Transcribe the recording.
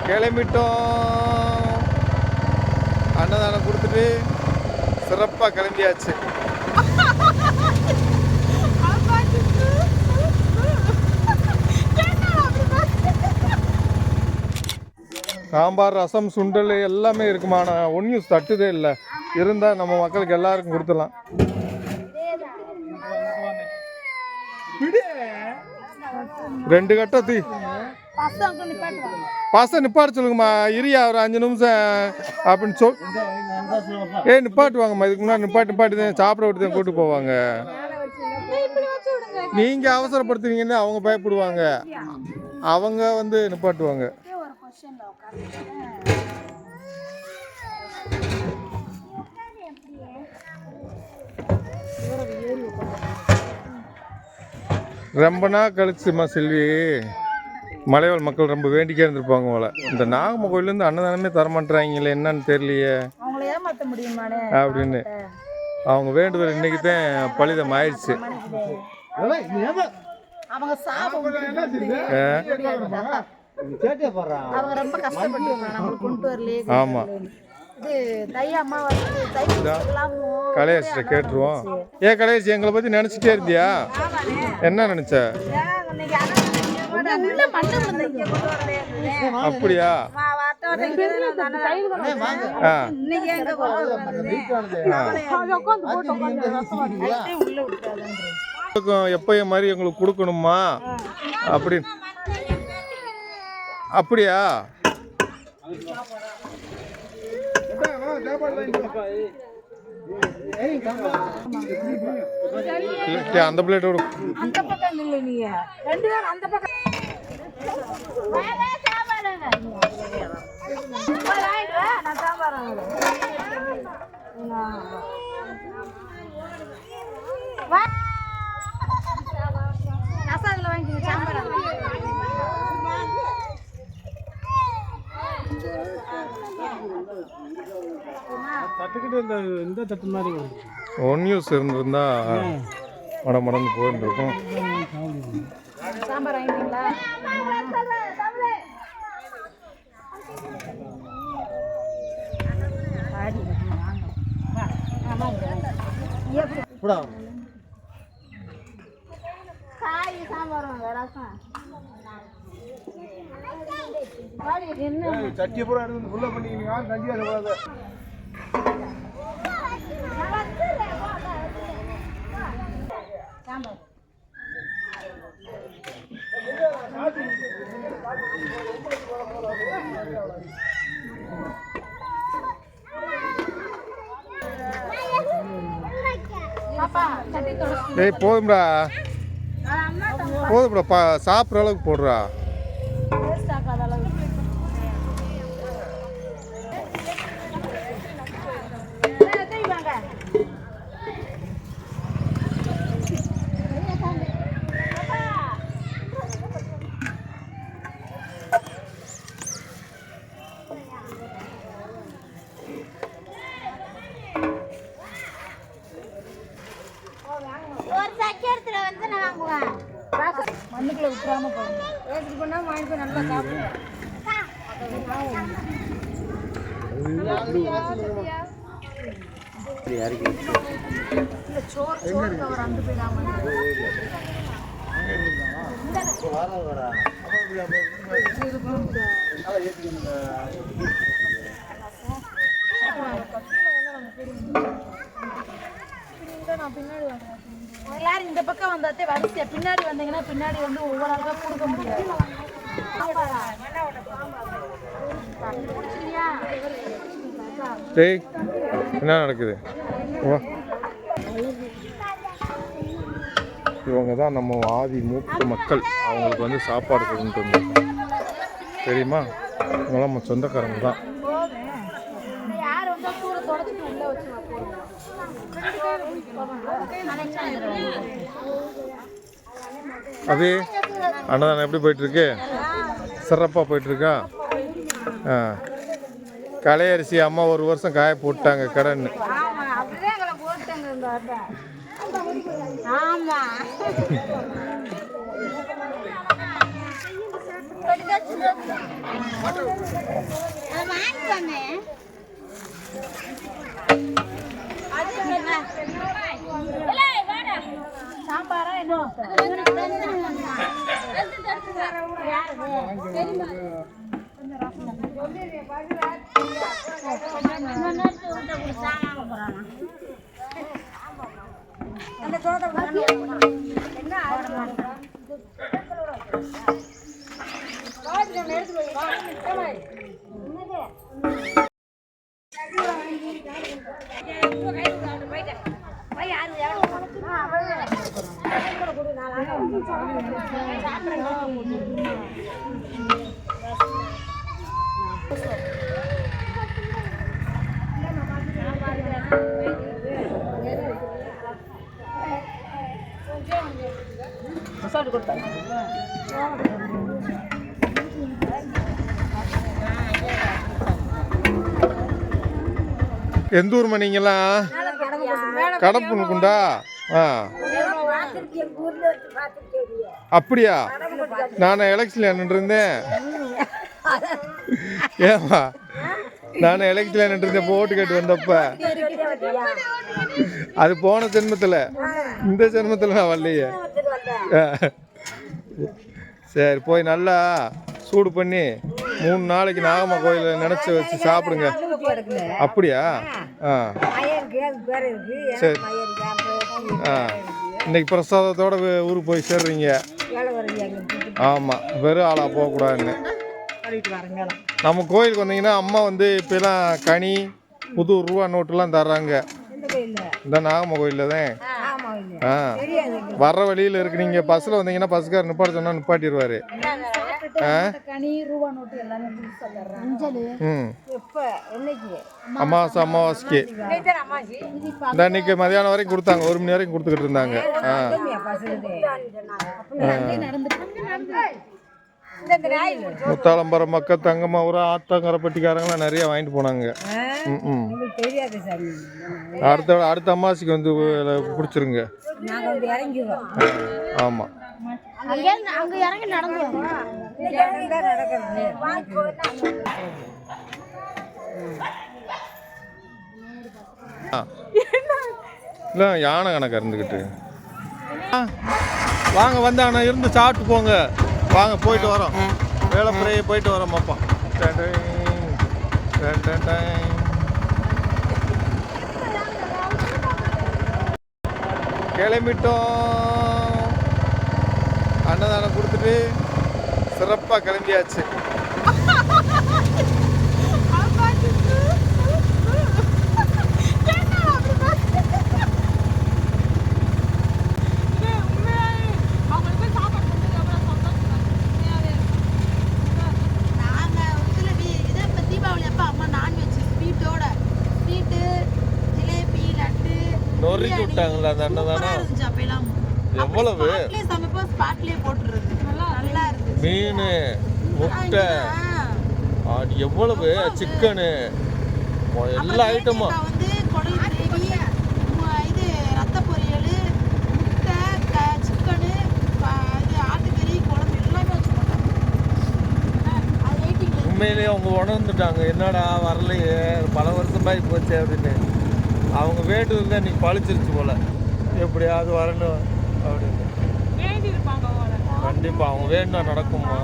கிளம்பிட்டோம். அன்னதானம் கொடுத்துட்டு சிறப்பாக கிளம்பியாச்சு. சாம்பார், ரசம், சுண்டல் எல்லாமே இருக்குமா. நான் ஒன்றும் தட்டுதே இல்லை. இருந்தால் நம்ம மக்களுக்கு எல்லாருக்கும் கொடுத்துடலாம். 2 கட்டை தூ பசங்க நிப்பாட்ட சொல்லுங்கம்மா. இரியா ஒரு 5 நிமிஷம் அப்படின்னு நிப்பாட்டுவாங்கம்மா. இதுக்கு முன்னாடி நிப்பாட்டி தான் சாப்பிட விட்டு தான் கூட்டு போவாங்க. நீங்க அவசரப்படுத்துவீங்கன்னு அவங்க பயப்படுவாங்க. அவங்க வந்து நிப்பாட்டுவாங்க. ரொம்ப நாள் கழிச்சுமா செல்வி, மலைவாழ் மக்கள் ரொம்ப வேண்டிக்கே இருந்திருப்பாங்க போல. இந்த நாகம்ம கோயிலேருந்து அன்னதானமே தரமாட்டாங்களே, என்னன்னு தெரியலையே அப்படின்னு அவங்க வேண்டுதல் இன்னைக்கு தான் பலிதம் ஆயிடுச்சு. ஆமா, கலையரசிட்ட கேட்டுருவோம். ஏன் கலையரசி எங்களை பத்தி நினைச்சிட்டே இருந்தியா? என்ன நினைச்ச? அப்படியா? எப்பயும் மாதிரி எங்களுக்கு கொடுக்கணுமா அப்படின்னு. அப்படியா? அந்த பிளேட்டோட ஒன் நியூஸ் இருந்திருந்தா மடமடன்னு போயிருந்துருக்கும். சட்டியை பூரா எடுத்து ஃபுல்லாக பண்ணிக்கிறீங்க. கஞ்சி அது ஏய் போதும்டா, போதும்டா, சாப்பிட்ற அளவுக்கு போடுறா. மண்ணுக்குள்ள விட்டுறாம போகணும். வேஸ்ட் பண்ணா வாங்கி போய் நல்லா சாப்பிடுவோம். சோறு கவர் அந்த போயிடாம எல்லாரும் இந்த பக்கம் வந்தாத்தே வரிசையா, பின்னாடி வந்தீங்கன்னா பின்னாடி வந்து ஒவ்வொரு ஆளுக்கா கொடுக்க முடியாது. என்ன நடக்குது? இவங்க தான் நம்ம ஆதி மூத்த மக்கள். அவங்களுக்கு வந்து சாப்பாடு கொண்டு வந்தோம் தெரியுமா? இவங்களாம் நம்ம சொந்தக்காரங்க தான். அது அன்னதானம் எப்படி போயிட்டுருக்கு? சிறப்பாக போயிட்டுருக்கா? கலையரிசி அம்மா ஒரு வருஷம் காய போட்டாங்க கடைன்னு. சாம்பாரா என்ன எந்த ஊர்மா நீங்களாம்? கடப்புனுக்குண்டா? ஆ அப்படியா? நான் எலெக்ஷன்ல நின்றுருந்தேன். ஏமா நான் எலெக்ஷன்ல நின்றுருந்தேன் ஓட்டு கேட்டு வந்தப்ப. அது போன ஜென்மத்தில், இந்த ஜென்மத்தில் நான் வரலையே. சரி போய் நல்லா சூடு பண்ணி 3 நாளைக்கு நாகம்மா கோயிலில் நினச்சி வச்சு சாப்பிடுங்க. அப்படியா? ஆ சரி. ஆ இன்னைக்கு பிரசாதத்தோட ஊருக்கு போய் சேர்றீங்க. ஆமாம், வெறும் ஆளாக போகக்கூடாதுன்னு. நம்ம கோயிலுக்கு வந்தீங்கன்னா அம்மா வந்து இப்போலாம் கனி புது ரூபா நோட்டுலாம் தர்றாங்க. இந்த நாகம்மா கோயிலில் தான். ஆ வர்ற வழியில் இருக்கு. நீங்கள் பஸ்ஸில் வந்தீங்கன்னா பஸ்ஸுக்காரர் நிப்பாட்ட சொன்னால் நிப்பாட்டிடுவார். அமாவாசைக்கு இந்த அன்னைக்கு மதியானம் வரைக்கும் கொடுத்தாங்க. 1 மணி வரைக்கும் கொடுத்துக்கிட்டு இருந்தாங்க. முத்தாளம்பரம் மக்கள் தங்கமாவூரம் ஆத்தங்கரைப்பட்டிக்காரங்களாம் நிறைய வாங்கிட்டு போனாங்க. அடுத்த அமாவாசைக்கு வந்து பிடிச்சிருங்க. ஆமாம் இல்லை யானை கணக்கு இருந்துக்கிட்டு. வாங்க வந்தாங்கண்ணா இருந்து சாப்பிட்டு போங்க. வாங்க போயிட்டு வரோம். வேலைப்புறையை போயிட்டு வரோம். அப்பா கிளம்பிட்டோம். அன்னதானம் கொடுத்துட்டு சிறப்பாக கிளம்பியாச்சு. நொறுக்கி விட்டாங்களா அந்த அன்னதானம்? எவ்வளவு மீன் முட்டை எவ்வளவு சிக்கனு எல்லா ஐட்டமும். உண்மையிலேயே அவங்க உணர்ந்துட்டாங்க, என்னடா வரலையே பல வருஷமாகி போச்சு அப்படின்னு. அவங்க வேண்டுதல் தான் இன்னைக்கு பழிச்சிருச்சு போல, எப்படியாவது வரணும் அப்படின்னு. கண்டிப்பாக அவங்க வேணும்னா நடக்குமா?